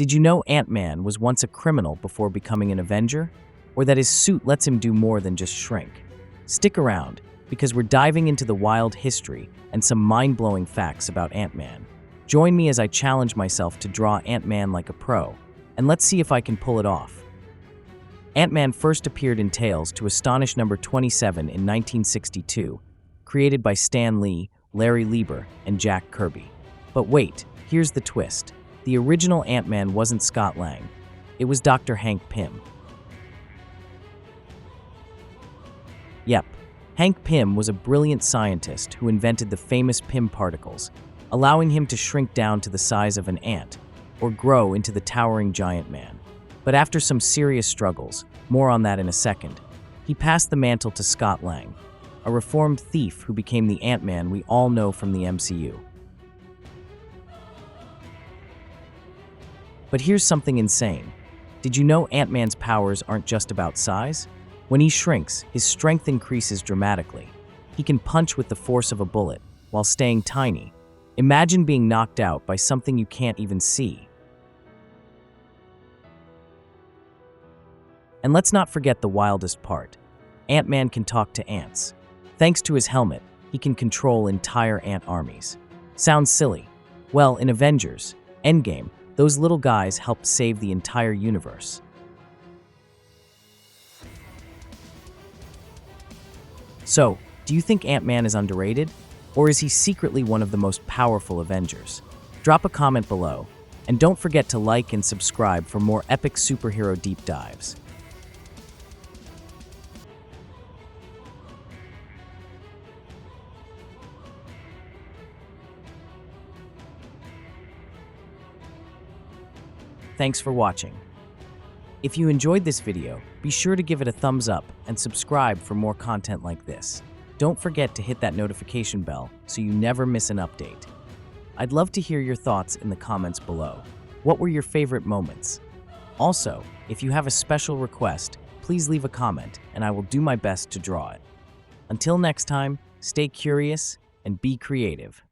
Did you know Ant-Man was once a criminal before becoming an Avenger? Or that his suit lets him do more than just shrink? Stick around, because we're diving into the wild history and some mind-blowing facts about Ant-Man. Join me as I challenge myself to draw Ant-Man like a pro, and let's see if I can pull it off. Ant-Man first appeared in Tales to Astonish number 27 in 1962, created by Stan Lee, Larry Lieber, and Jack Kirby. But wait, here's the twist. The original Ant-Man wasn't Scott Lang. It was Dr. Hank Pym. Yep, Hank Pym was a brilliant scientist who invented the famous Pym particles, allowing him to shrink down to the size of an ant, or grow into the towering giant man. But after some serious struggles, more on that in a second, he passed the mantle to Scott Lang, a reformed thief who became the Ant-Man we all know from the MCU. But here's something insane. Did you know Ant-Man's powers aren't just about size? When he shrinks, his strength increases dramatically. He can punch with the force of a bullet, while staying tiny. Imagine being knocked out by something you can't even see. And let's not forget the wildest part. Ant-Man can talk to ants. Thanks to his helmet, he can control entire ant armies. Sounds silly. Well, in Avengers Endgame, those little guys helped save the entire universe. So, do you think Ant-Man is underrated? Or is he secretly one of the most powerful Avengers? Drop a comment below, and don't forget to like and subscribe for more epic superhero deep dives. Thanks for watching. If you enjoyed this video, be sure to give it a thumbs up and subscribe for more content like this. Don't forget to hit that notification bell so you never miss an update. I'd love to hear your thoughts in the comments below. What were your favorite moments? Also, if you have a special request, please leave a comment and I will do my best to draw it. Until next time, stay curious and be creative.